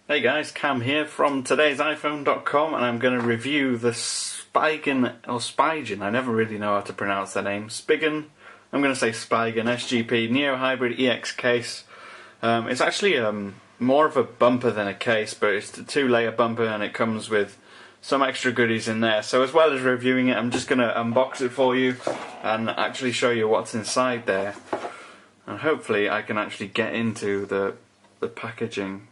Hey guys, Cam here from today's iPhone.com, and I'm going to review the Spigen, or Spigen, I never really know how to pronounce the name. Spigen, I'm going to say Spigen, SGP Neo Hybrid EX case. It's actually more of a bumper than a case, but it's a two-layer bumper and it comes with some extra goodies in there. So as well as reviewing it, I'm just going to unbox it for you and actually show you what's inside there. And hopefully I can actually get into the packaging.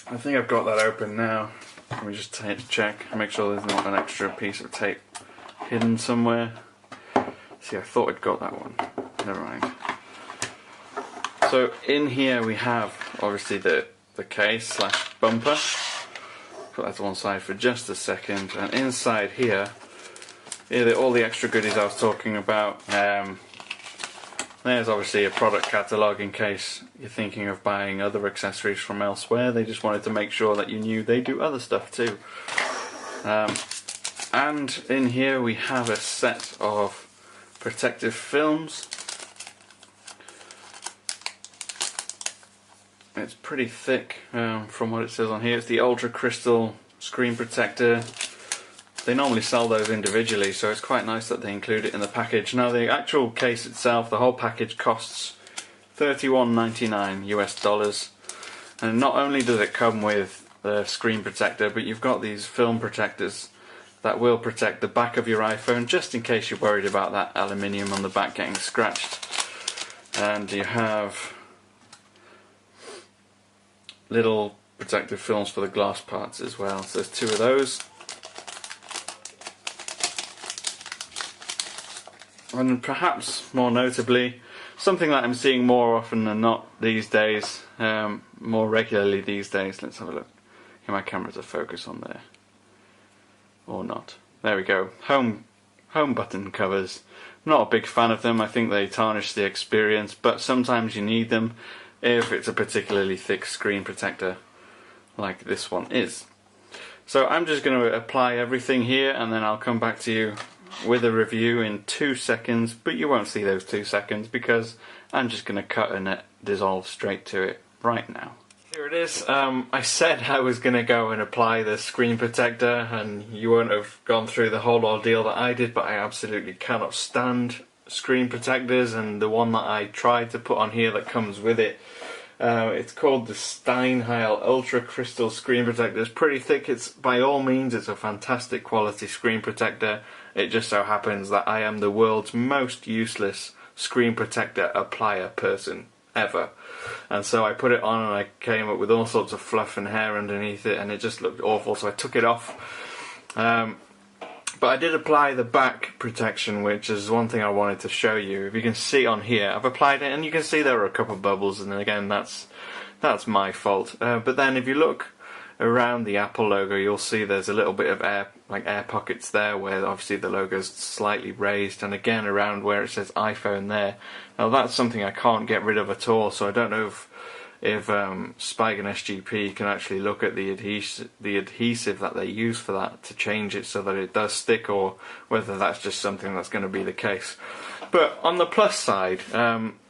I think I've got that open now. Let me just check, make sure there's not an extra piece of tape hidden somewhere. See, I thought I'd got that one. Never mind. So in here we have obviously the case slash bumper. Put that to one side for just a second. And inside here, all the extra goodies I was talking about. There's obviously a product catalogue in case you're thinking of buying other accessories from elsewhere. They just wanted to make sure that you knew they do other stuff too. And in here we have a set of protective films. It's pretty thick from what it says on here. It's the Ultra Crystal screen protector. They normally sell those individually, so it's quite nice that they include it in the package. Now the actual case itself, the whole package costs $31.99 US. And not only does it come with the screen protector, but you've got these film protectors that will protect the back of your iPhone, just in case you're worried about that aluminium on the back getting scratched. And you have little protective films for the glass parts as well. So there's two of those. And perhaps more notably, something that I'm seeing more often than not these days, more regularly these days. Let's have a look. Get my camera to focus on there. Or not. There we go. Home button covers. I'm not a big fan of them. I think they tarnish the experience, but sometimes you need them if it's a particularly thick screen protector like this one is. So I'm just going to apply everything here and then I'll come back to you with a review in 2 seconds, but you won't see those 2 seconds because I'm just going to cut and dissolve straight to it right now. Here it is. I said I was going to go and apply the screen protector and you won't have gone through the whole ordeal that I did, but I absolutely cannot stand screen protectors, and the one that I tried to put on here that comes with it, it's called the Steinheil Ultra Crystal Screen Protector. It's pretty thick. By all means it's a fantastic quality screen protector. It just so happens that I am the world's most useless screen protector applier person ever. And so I put it on and I came up with all sorts of fluff and hair underneath it and it just looked awful, so I took it off. But I did apply the back protection, which is one thing I wanted to show you. If you can see on here, I've applied it and you can see there are a couple of bubbles, and again that's my fault. But then if you look around the Apple logo, you'll see there's a little bit of air pockets there where obviously the logo's slightly raised, and again around where it says iPhone there. Now that's something I can't get rid of at all, so I don't know if Spigen SGP can actually look at the adhesive that they use for that to change it so that it does stick, or whether that's just something that's going to be the case. But on the plus side,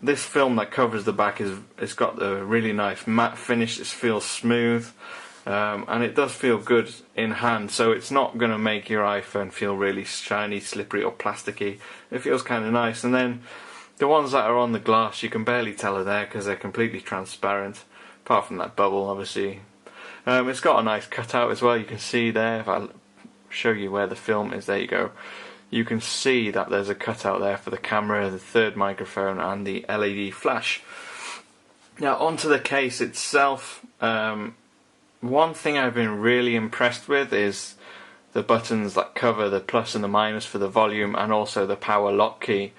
this film that covers the back it's got the really nice matte finish. It feels smooth. And it does feel good in hand, so it's not going to make your iPhone feel really shiny, slippery or plasticky. It feels kind of nice. And then the ones that are on the glass, you can barely tell are there because they're completely transparent, apart from that bubble obviously. It's got a nice cutout as well. You can see there, if I show you where the film is, there you go. You can see that there's a cutout there for the camera, the third microphone and the LED flash. Now onto the case itself. One thing I've been really impressed with is the buttons that cover the plus and the minus for the volume, and also the power lock key.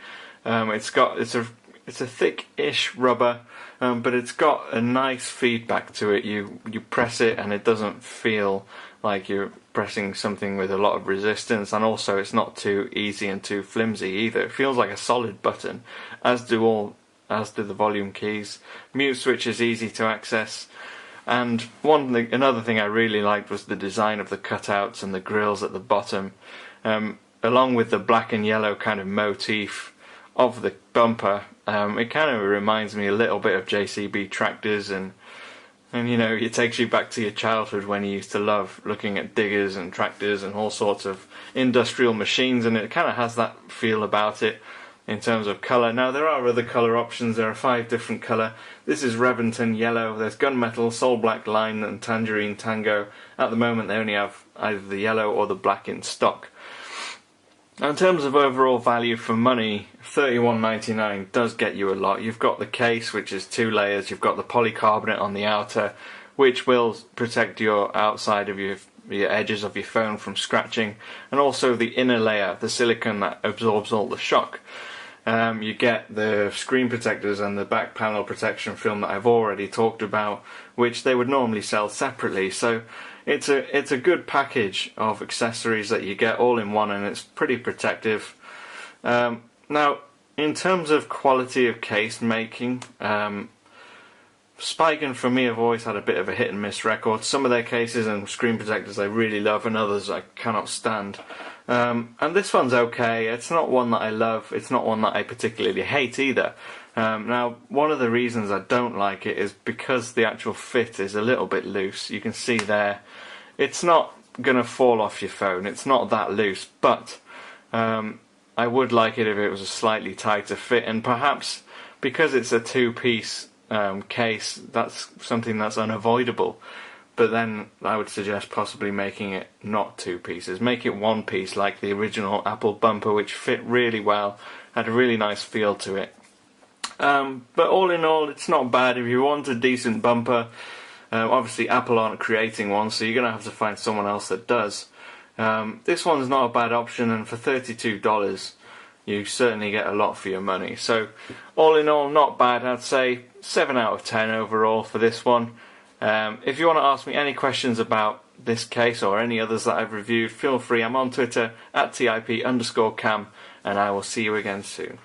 It's a thick-ish rubber, but it's got a nice feedback to it. You press it and it doesn't feel like you're pressing something with a lot of resistance, and also it's not too easy and too flimsy either. It feels like a solid button, as do the volume keys. Mute switch is easy to access. And another thing I really liked was the design of the cutouts and the grills at the bottom, along with the black and yellow kind of motif of the bumper. It kind of reminds me a little bit of JCB tractors and And you know, it takes you back to your childhood when you used to love looking at diggers and tractors and all sorts of industrial machines, and it kind of has that feel about it in terms of colour. Now there are other colour options. There are 5 different colour. This is Reventon Yellow, there's Gunmetal, Soul Black Line and Tangerine Tango. At the moment they only have either the yellow or the black in stock. Now, in terms of overall value for money, $31.99 does get you a lot. You've got the case, which is 2 layers. You've got the polycarbonate on the outer, which will protect your outside of your edges of your phone from scratching, and also the inner layer, the silicone that absorbs all the shock. You get the screen protectors and the back panel protection film that I've already talked about, which they would normally sell separately. So it's a good package of accessories that you get all in one, and it's pretty protective. Now, in terms of quality of case making, Spigen for me have always had a bit of a hit and miss record. Some of their cases and screen protectors I really love, and others I cannot stand. And this one's okay. It's not one that I love. It's not one that I particularly hate either. Now, one of the reasons I don't like it is because the actual fit is a little bit loose. You can see there, it's not going to fall off your phone. It's not that loose, but I would like it if it was a slightly tighter fit, and perhaps because it's a 2-piece case, that's something that's unavoidable. But then I would suggest possibly making it not 2 pieces. Make it 1 piece like the original Apple bumper, which fit really well, had a really nice feel to it. But all in all, it's not bad. If you want a decent bumper, obviously Apple aren't creating one, so you're going to have to find someone else that does. This one's not a bad option, and for $32 you certainly get a lot for your money. So all in all, not bad. I'd say 7 out of 10 overall for this one. If you want to ask me any questions about this case or any others that I've reviewed, feel free. I'm on Twitter @TIP_cam, and I will see you again soon.